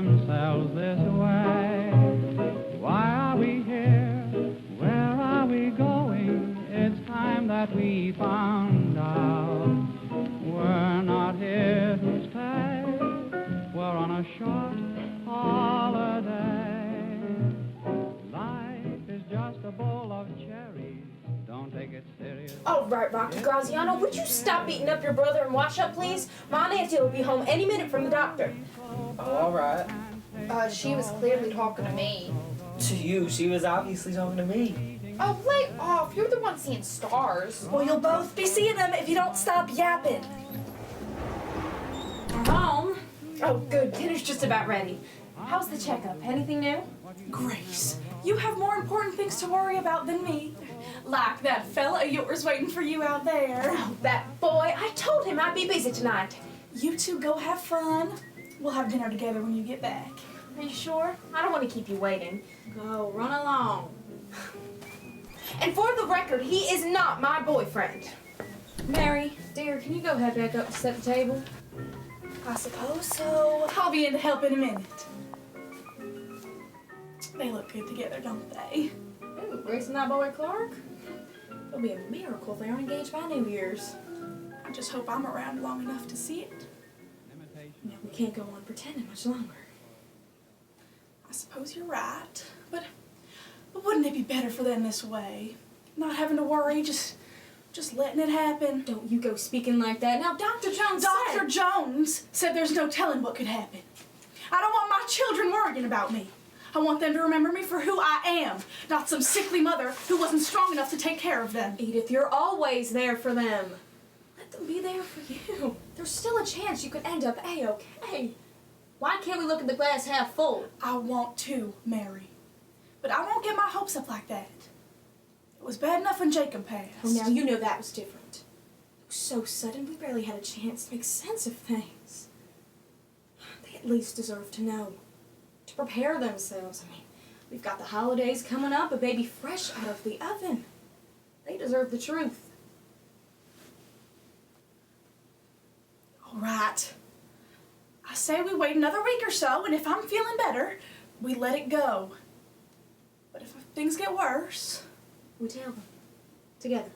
themselves this way. Why are we here? Where are we going? It's time that we found out. We're not here to stay. We're on a short holiday. Life is just a bowl of cherries. Don't take it serious. All right, Rocky Graziano, would you stop beating up your brother and wash up, please? My Nancy will be home any minute from the doctor. Oh, all right. She was clearly talking to me. To you, she was obviously talking to me. Oh, lay off. You're the one seeing stars. Well, you'll both be seeing them if you don't stop yapping. We're home. Oh, good. Dinner's just about ready. How's the checkup? Anything new? Grace, you have more important things to worry about than me. Like that fella of yours waiting for you out there. Oh, that boy. I told him I'd be busy tonight. You two go have fun. We'll have dinner together when you get back. Are you sure? I don't want to keep you waiting. Go, run along. And for the record, he is not my boyfriend. Mary, dear, can you go head back up to set the table? I suppose so. I'll be in to help in a minute. They look good together, don't they? Ooh, Grace and that boy Clark? It'll be a miracle if they aren't engaged by New Year's. I just hope I'm around long enough to see it. No, we can't go on pretending much longer. I suppose you're right, but wouldn't it be better for them this way? Not having to worry, just letting it happen. Don't you go speaking like that. Now, Dr. Jones Dr. Jones said there's no telling what could happen. I don't want my children worrying about me. I want them to remember me for who I am, not some sickly mother who wasn't strong enough to take care of them. Edith, you're always there for them. Let them be there for you. There's still a chance you could end up A-okay. Why can't we look at the glass half full? I want to, Mary. But I won't get my hopes up like that. It was bad enough when Jacob passed. Oh, now you know that was different. It was so sudden, we barely had a chance to make sense of things. They at least deserve to know. To prepare themselves. I mean, we've got the holidays coming up, a baby fresh out of the oven. They deserve the truth. All right. I say we wait another week or so, and if I'm feeling better, we let it go. But if things get worse... We tell them. Together.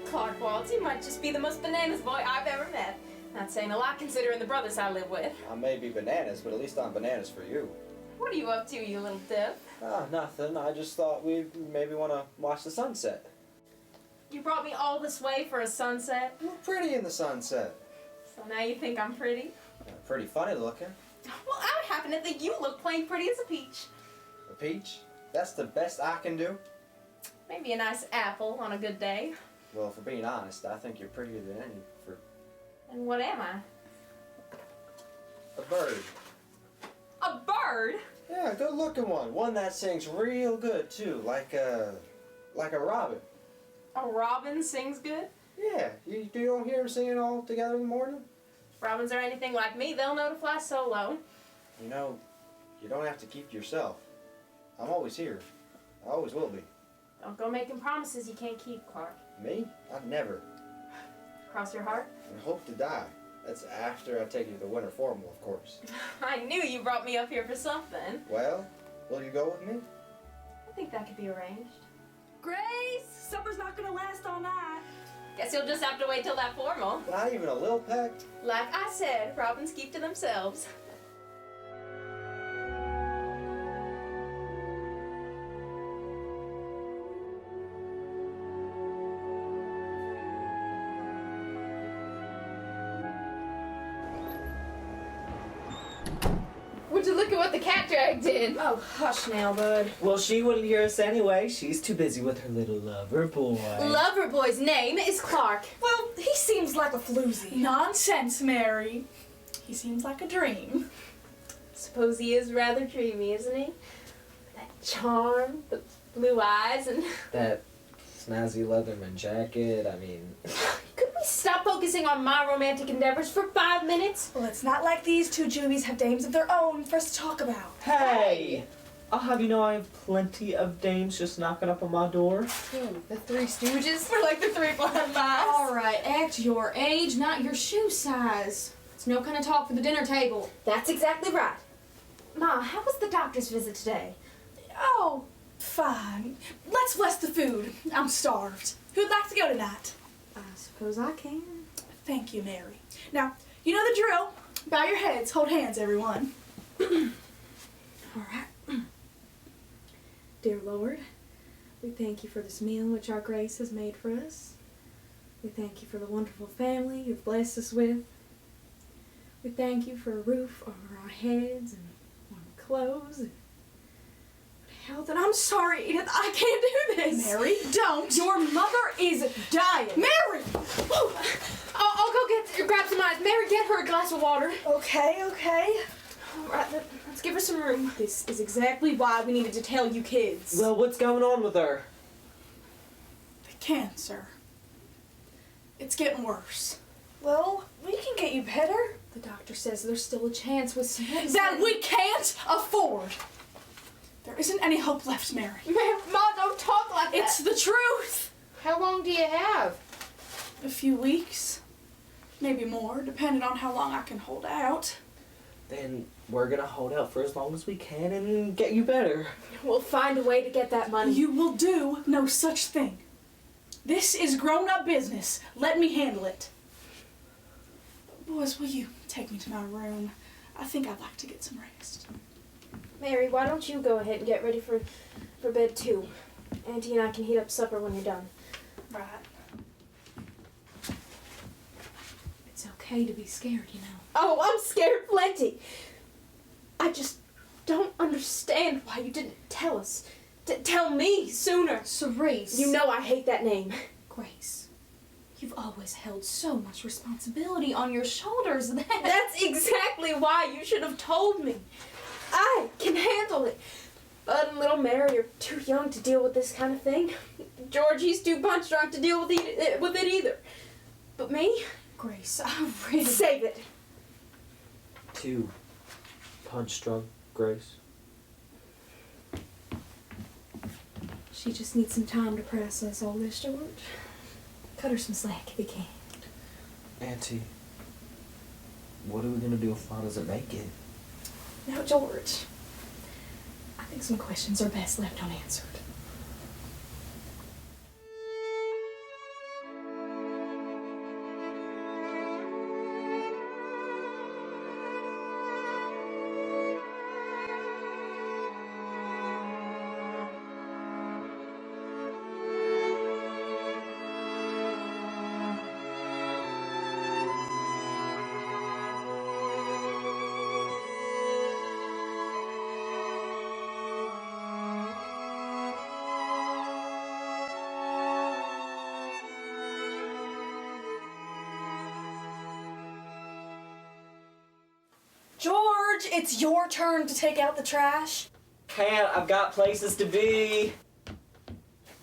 Clark Waltz, he might just be the most bananas boy I've ever met. Not saying a lot considering the brothers I live with. I may be bananas, but at least I'm bananas for you. What are you up to, you little dip? Nothing. I just thought we maybe want to watch the sunset. You brought me all this way for a sunset? You look pretty in the sunset. So now you think I'm pretty? Pretty funny looking. Well, I happen to think you look plain pretty as a peach. A peach? That's the best I can do? Maybe a nice apple on a good day. Well, for being honest, I think you're prettier than any for... And what am I? a bird. A bird? Yeah, a good-looking one. One that sings real good, too, like a robin. A robin sings good? Yeah, you don't hear them singing all together in the morning? If robins are anything like me, they'll know to fly solo. You know, you don't have to keep to yourself. I'm always here. I always will be. Don't go making promises you can't keep, Clark. Me? I'd never. Cross your heart? I hope to die. That's after I take you to the winter formal, of course. I knew you brought me up here for something. Well, will you go with me? I think that could be arranged. Grace, supper's not gonna last all night. Guess you'll just have to wait till that formal. Not even a little peck? Like I said, robins keep to themselves. Would you look at what the cat dragged in? Oh, hush now, bud. Well, she wouldn't hear us anyway. She's too busy with her little lover boy. Lover boy's name is Clark. Well, he seems like a floozy. Nonsense, Mary. He seems like a dream. Suppose he is rather dreamy, isn't he? That charm, the blue eyes, and... That snazzy Leatherman jacket, I mean... Could we stop focusing on my romantic endeavors for 5 minutes? Well, it's not like these two juvies have dames of their own for us to talk about. Hey! I'll have you know I have plenty of dames just knocking up on my door. The Three Stooges? We're like the three blind mice. All right, act your age, not your shoe size. It's no kind of talk for the dinner table. That's exactly right. Ma, how was the doctor's visit today? Oh, fine. Let's bless the food. I'm starved. Who'd like to go tonight? I suppose I can. Thank you, Mary. Now, you know the drill. Bow your heads, hold hands, everyone. All right. Dear Lord, we thank you for this meal which our grace has made for us. We thank you for the wonderful family you've blessed us with. We thank you for a roof over our heads and warm clothes and health. And I'm sorry, Edith, I can't do this. Mary, don't. Your mother is dying. Mary! I'll go grab some ice. Mary, get her a glass of water. Okay. All right, let's give her some room. This is exactly why we needed to tell you kids. Well, what's going on with her? The cancer. It's getting worse. Well, we can get you better. The doctor says there's still a chance with some medicine. That we can't afford. There isn't any hope left, Mary. Ma, don't talk like that. It's the truth. How long do you have? A few weeks. Maybe more, depending on how long I can hold out. Then we're gonna hold out for as long as we can and get you better. We'll find a way to get that money. You will do no such thing. This is grown-up business. Let me handle it. Boys, will you take me to my room? I think I'd like to get some rest. Mary, why don't you go ahead and get ready for bed too? Auntie and I can heat up supper when you're done. Right. It's okay to be scared, you know. Oh, I'm scared plenty. I just don't understand why you didn't tell us. Tell me sooner. Cerise. You know I hate that name. Grace, you've always held so much responsibility on your shoulders that... That's exactly why you should have told me. I can handle it. Bud and little Mary are too young to deal with this kind of thing. George, he's too punch drunk to deal with it either. But me? Grace, I really... Save it. Too punch drunk, Grace. She just needs some time to process all this, George. Cut her some slack if you can. Auntie, what are we gonna do if Ma doesn't make it? Now, George, I think some questions are best left unanswered. George, it's your turn to take out the trash. Can't, I've got places to be.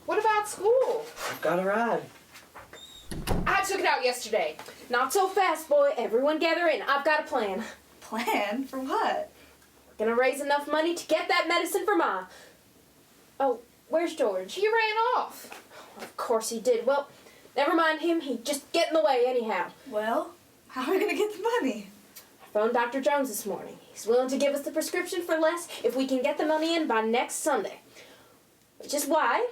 What about school? I've got a ride. I took it out yesterday. Not so fast, boy. Everyone gather in. I've got a plan. Plan? For what? We're gonna raise enough money to get that medicine for Ma. Oh, where's George? He ran off. Of course he did. Well, never mind him. He'd just get in the way anyhow. Well, how are we gonna get the money? I phoned Dr. Jones this morning. He's willing to give us the prescription for less if we can get the money in by next Sunday. Which is why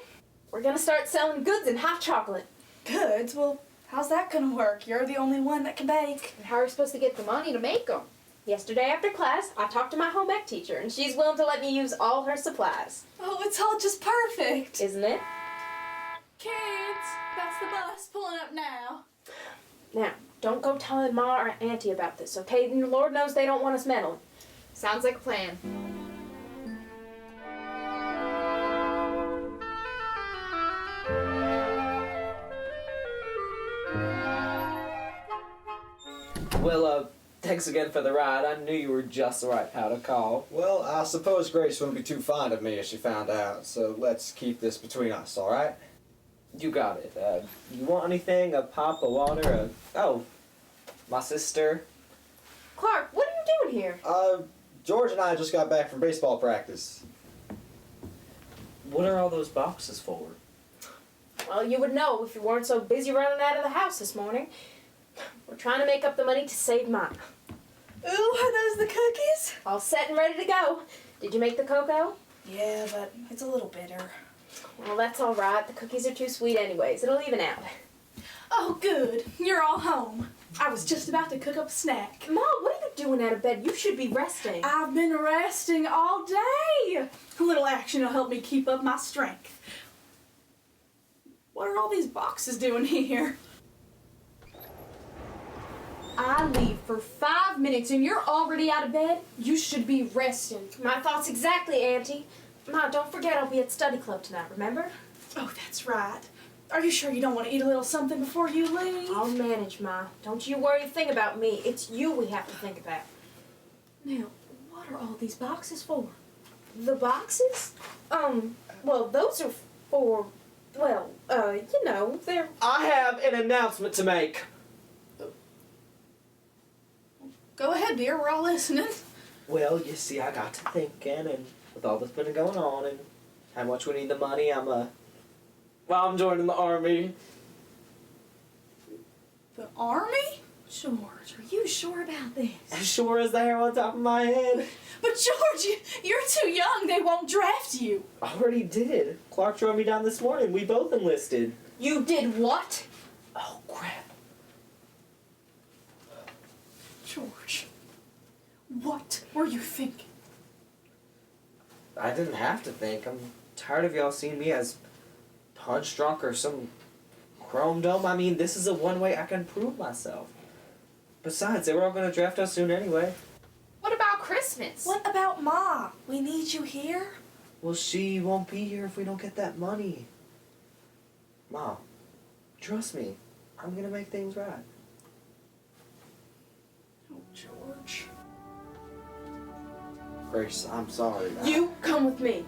we're gonna start selling goods and hot chocolate. Goods? Well, how's that gonna work? You're the only one that can bake. And how are we supposed to get the money to make them? Yesterday after class, I talked to my home ec teacher, and she's willing to let me use all her supplies. Oh, it's all just perfect. Isn't it? Kids, that's the bus pulling up now. Now, don't go telling Ma or Auntie about this, okay? And Lord knows they don't want us meddling. Sounds like a plan. Well, thanks again for the ride. I knew you were just the right pal to call. Well, I suppose Grace wouldn't be too fond of me if she found out, so let's keep this between us, all right? You got it. You want anything? A pop, a water, Oh, my sister. Clark, what are you doing here? George and I just got back from baseball practice. What are all those boxes for? Well, you would know if you weren't so busy running out of the house this morning. We're trying to make up the money to save mine. Ooh, are those the cookies? All set and ready to go. Did you make the cocoa? Yeah, but it's a little bitter. Well, that's all right. The cookies are too sweet anyways. It'll even out. Oh, good. You're all home. I was just about to cook up a snack. Mom, what are you doing out of bed? You should be resting. I've been resting all day. A little action will help me keep up my strength. What are all these boxes doing here? I leave for 5 minutes and you're already out of bed? You should be resting. My thoughts exactly, Auntie. Ma, don't forget I'll be at study club tonight, remember? Oh, that's right. Are you sure you don't want to eat a little something before you leave? I'll manage, Ma. Don't you worry a thing about me. It's you we have to think about. Now, what are all these boxes for? The boxes? Well, those are for, well, you know, they're... I have an announcement to make. Go ahead, dear. We're all listening. Well, you see, I got to thinking, and with all that's been going on, and how much we need the money, I'm joining the army. The army? George, are you sure about this? As sure as the hair on top of my head. But George, you're too young. They won't draft you. I already did. Clark drove me down this morning. We both enlisted. You did what? Oh, crap. George, what were you thinking? I didn't have to think. I'm tired of y'all seeing me as punch drunk or some chrome dome. I mean, this is the one way I can prove myself. Besides, they were all going to draft us soon anyway. What about Christmas? What about Ma? We need you here. Well, she won't be here if we don't get that money. Mom, trust me. I'm going to make things right. Oh, George. Grace, I'm sorry. You come with me.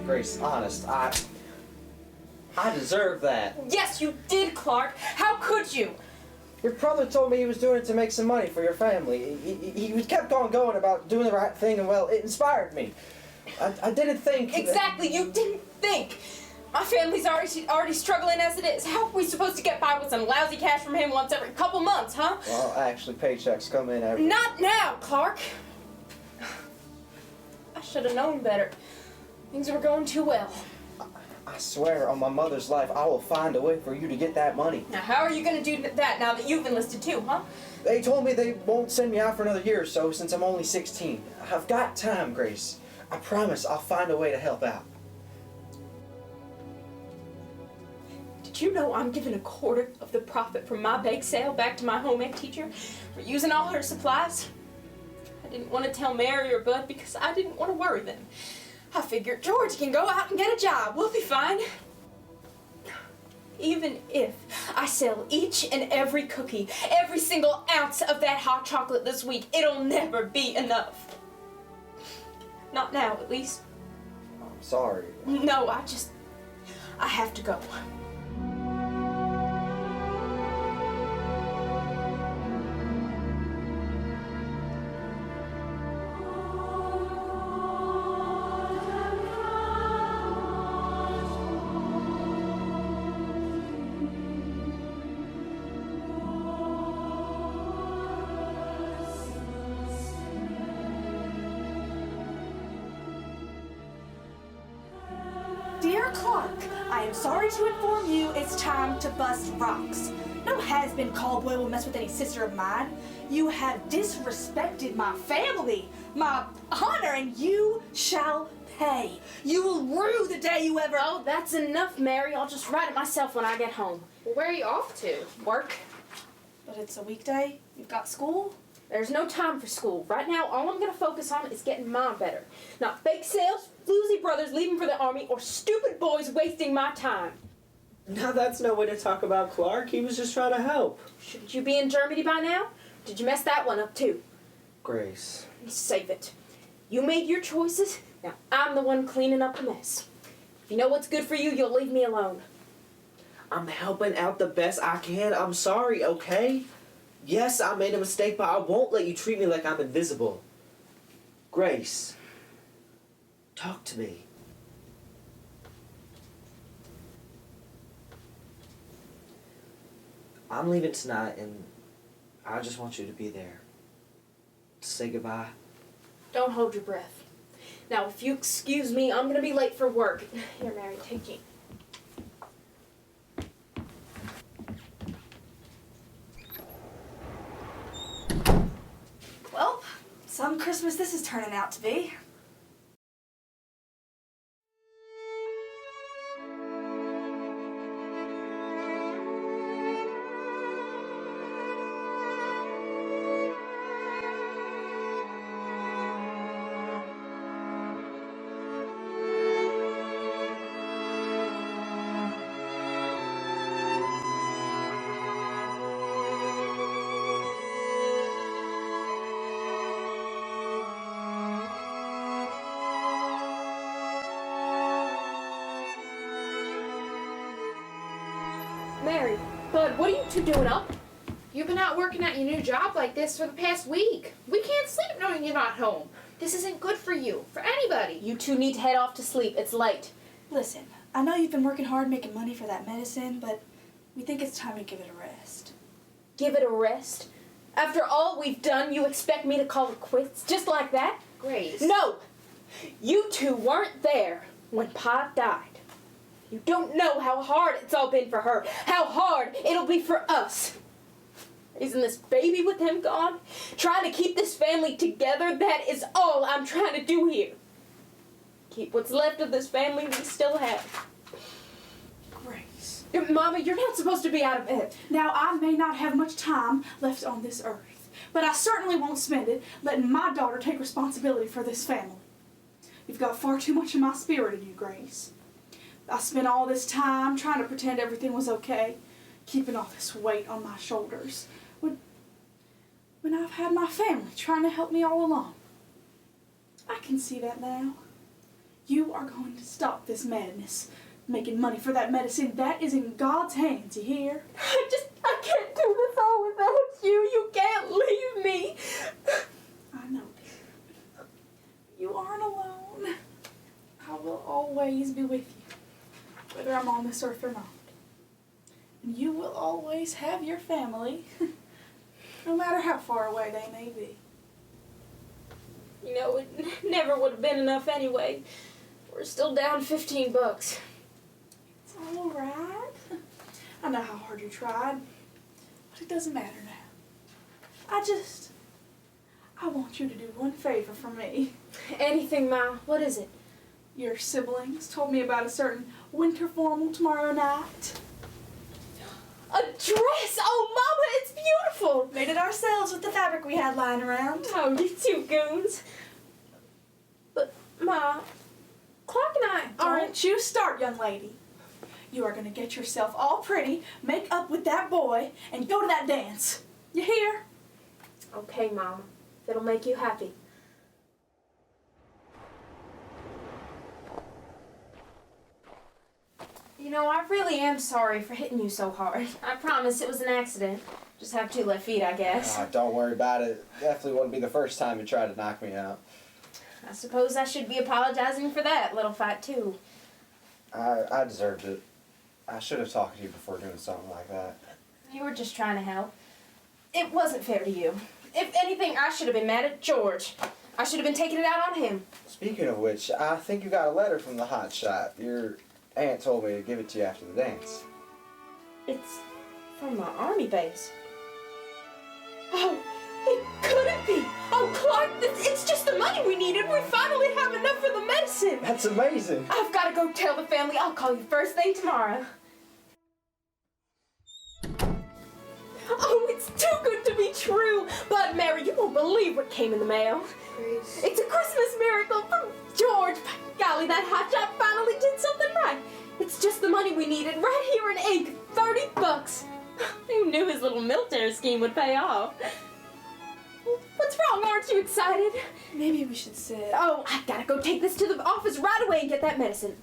Grace, honest, I deserve that. Yes, you did, Clark. How could you? Your brother told me he was doing it to make some money for your family. He kept on going about doing the right thing, and well, it inspired me. I didn't think... Exactly, you didn't think. My family's already struggling as it is. How are we supposed to get by with some lousy cash from him once every couple months, huh? Well, actually, paychecks come in every... Not now, Clark. I should have known better. Things were going too well. I swear on my mother's life, I will find a way for you to get that money. Now, how are you going to do that now that you've enlisted too, huh? They told me they won't send me out for another year or so since I'm only 16. I've got time, Grace. I promise I'll find a way to help out. Did you know I'm giving a quarter of the profit from my bake sale back to my home ec teacher for using all her supplies? I didn't want to tell Mary or Bud because I didn't want to worry them. I figured George can go out and get a job. We'll be fine. Even if I sell each and every cookie, every single ounce of that hot chocolate this week, it'll never be enough. Not now, at least. I'm sorry. No, I have to go. Dear Clark, I am sorry to inform you it's time to bust rocks. No has-been callboy will mess with any sister of mine. You have disrespected my family, my honor, and you shall pay. You will rue the day you ever... Oh, that's enough, Mary. I'll just write it myself when I get home. Well, where are you off to? Work. But it's a weekday. You've got school. There's no time for school. Right now, all I'm going to focus on is getting Mom better. Not fake sales, floozy brothers leaving for the army, or stupid boys wasting my time. Now that's no way to talk about Clark. He was just trying to help. Shouldn't you be in Germany by now? Did you mess that one up too? Grace. Save it. You made your choices. Now I'm the one cleaning up the mess. If you know what's good for you, you'll leave me alone. I'm helping out the best I can. I'm sorry, okay? Yes, I made a mistake, but I won't let you treat me like I'm invisible. Grace, talk to me. I'm leaving tonight, and I just want you to be there. To say goodbye. Don't hold your breath. Now, if you excuse me, I'm gonna be late for work. Here, Mary, take it. Well, some Christmas this is turning out to be. Mary, Bud, what are you two doing up? You've been out working at your new job like this for the past week. We can't sleep knowing you're not home. This isn't good for you, for anybody. You two need to head off to sleep. It's late. Listen, I know you've been working hard making money for that medicine, but we think it's time to give it a rest. Give it a rest? After all we've done, you expect me to call it quits just like that? Grace. No! You two weren't there when Pa died. You don't know how hard it's all been for her, how hard it'll be for us. Raising this baby with him gone, trying to keep this family together, that is all I'm trying to do here. Keep what's left of this family we still have. Grace. Mama, you're not supposed to be out of bed. Now, I may not have much time left on this earth, but I certainly won't spend it letting my daughter take responsibility for this family. You've got far too much of my spirit in you, Grace. I spent all this time trying to pretend everything was okay, keeping all this weight on my shoulders, when I've had my family trying to help me all along. I can see that now. You are going to stop this madness, making money for that medicine. That is in God's hands, you hear? I can't do this all without you. You can't leave me. I know, dear. You aren't alone. I will always be with you, whether I'm on this earth or not. And you will always have your family, no matter how far away they may be. You know, it never would have been enough anyway. We're still down $15. It's all right. I know how hard you tried, but it doesn't matter now. I want you to do one favor for me. Anything, Ma. What is it? Your siblings told me about a certain winter formal tomorrow night. A dress! Oh, Mama, it's beautiful! Made it ourselves with the fabric we had lying around. Oh, you two goons. But, Ma, Clark and I aren't... Don't you start, young lady. You are going to get yourself all pretty, make up with that boy, and go to that dance. You hear? Okay, Mama. If it'll make you happy. You know, I really am sorry for hitting you so hard. I promise it was an accident. Just have 2 left feet, I guess. Don't worry about it. Definitely wouldn't be the first time you tried to knock me out. I suppose I should be apologizing for that little fight, too. I deserved it. I should have talked to you before doing something like that. You were just trying to help. It wasn't fair to you. If anything, I should have been mad at George. I should have been taking it out on him. Speaking of which, I think you got a letter from the hot shot. Your aunt told me to give it to you after the dance. It's from my army base. Oh, it couldn't be. Oh, Clark, it's just the money we needed. We finally have enough for the medicine. That's amazing. I've got to go tell the family. I'll call you first thing tomorrow. Oh, it's too good to be true. But, Mary, you won't believe what came in the mail. Grace. It's a Christmas miracle from George. By golly, that hotshot finally did something right. It's just the money we needed right here in ink. $30. Who knew his little military scheme would pay off? What's wrong? Aren't you excited? Maybe we should sit. Oh, I gotta go take this to the office right away and get that medicine.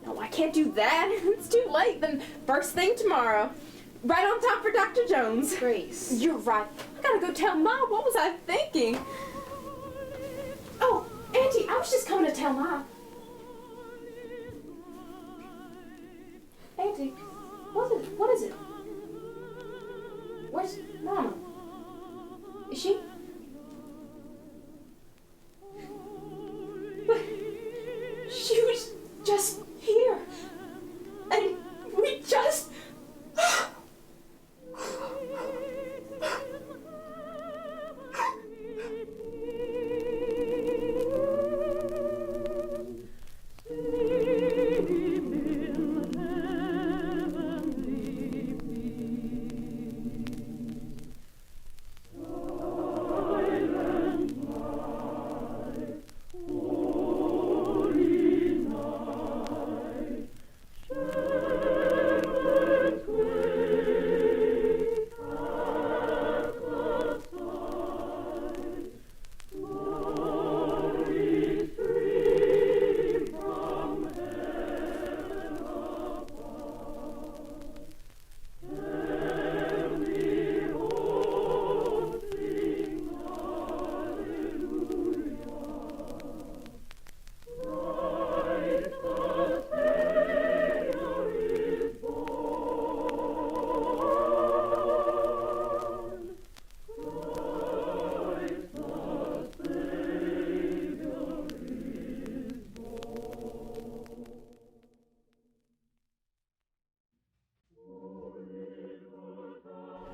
No, I can't do that. It's too late. Then first thing tomorrow. Right on time for Dr. Jones. Grace. You're right. I gotta go tell Mom. What was I thinking? Oh, Auntie, I was just coming to tell Mom. Auntie, what is it? Where's Mama? Is she? But she was just here. And we just...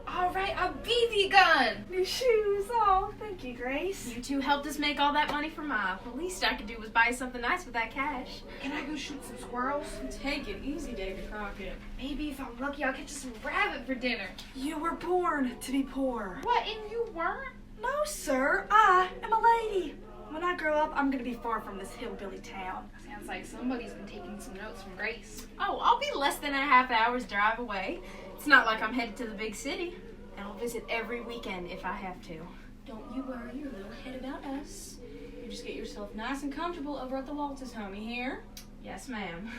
Alright, a BB gun! New shoes. Oh, thank you, Grace. You two helped us make all that money for Ma. The least I could do was buy something nice with that cash. Can I go shoot some squirrels? Take it easy, Davy Crockett. Maybe if I'm lucky, I'll catch us some rabbit for dinner. You were born to be poor. What, and you weren't? No, sir. I am a lady. When I grow up, I'm gonna be far from this hillbilly town. Sounds like somebody's been taking some notes from Grace. Oh, I'll be less than a half hour's drive away. It's not like I'm headed to the big city. And I'll visit every weekend if I have to. Don't you worry your little head about us. You just get yourself nice and comfortable over at the Waltzes home, you hear? Yes, ma'am.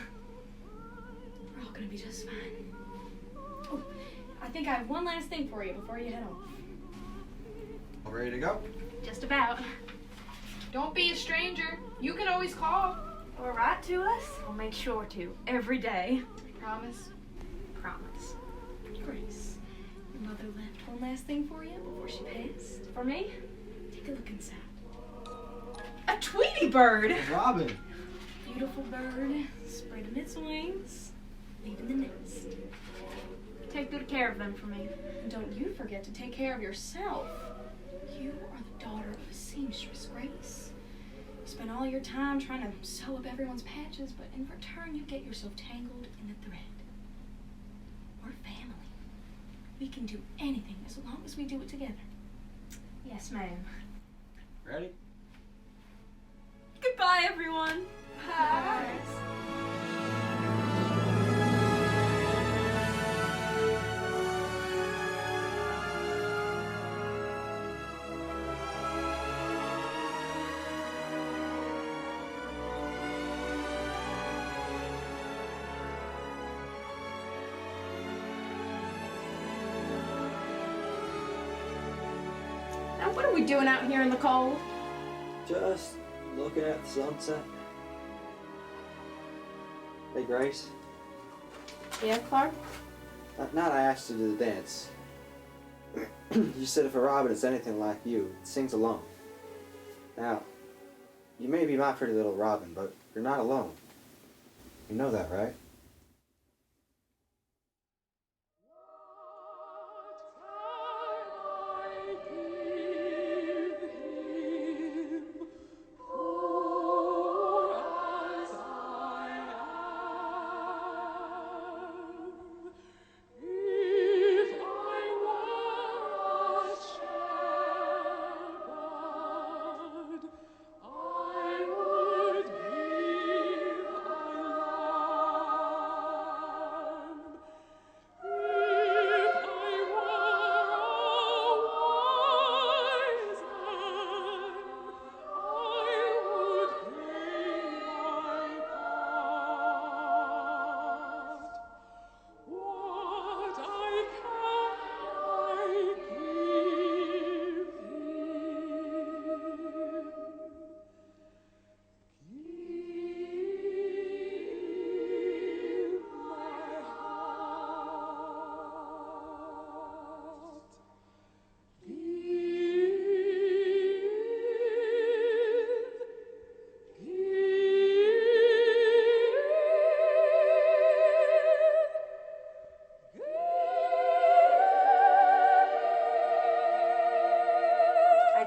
We're all gonna be just fine. Oh, I think I have one last thing for you before you head off. All ready to go? Just about. Don't be a stranger. You can always call. Or write to us. I'll make sure to. Every day. Promise? Promise. Grace, your mother left one last thing for you before she passed. For me? Take a look inside. A Tweety bird! Robin. Beautiful bird, spreading its wings, leaving the nest. Take good care of them for me. And don't you forget to take care of yourself. You are the daughter of a seamstress, Grace. You spend all your time trying to sew up everyone's patches, but in return you get yourself tangled in the thread. We're family. We can do anything as long as we do it together. Yes, ma'am. Ready? Goodbye, everyone. Hi. Now, what are we doing out here in the cold? Just looking at the sunset. Hey, Grace. Yeah, Clark? Not I asked you to the dance. You said if a robin is anything like you, it sings alone. Now, you may be my pretty little robin, but you're not alone. You know that, right?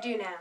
do now.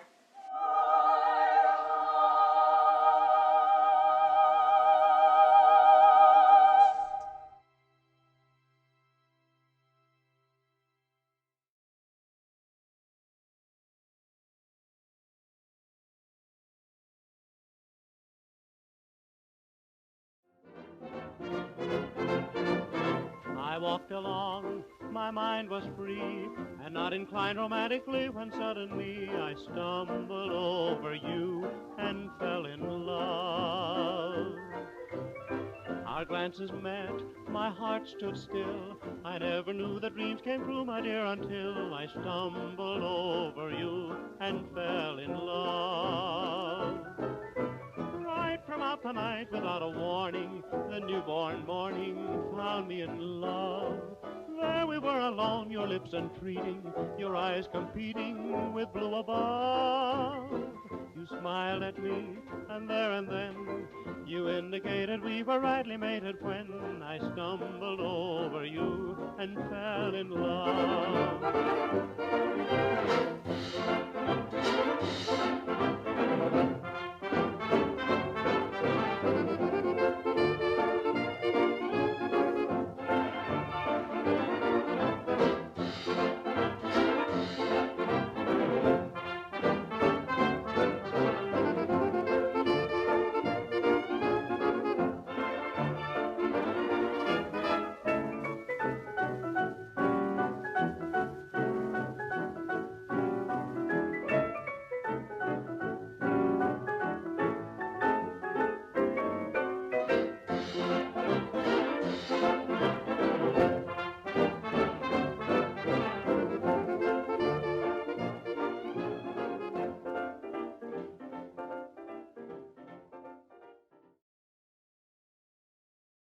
I walked along, my mind was free, and not inclined romantically when suddenly I stumbled over you and fell in love. Our glances met, my heart stood still. I never knew that dreams came true, my dear, until I stumbled over you and fell in love. Right from out the night, without a warning, the newborn morning found me in love. There we were alone, your lips entreating, your eyes competing with blue above. You smiled at me, and there and then you indicated we were rightly mated when I stumbled over you and fell in love.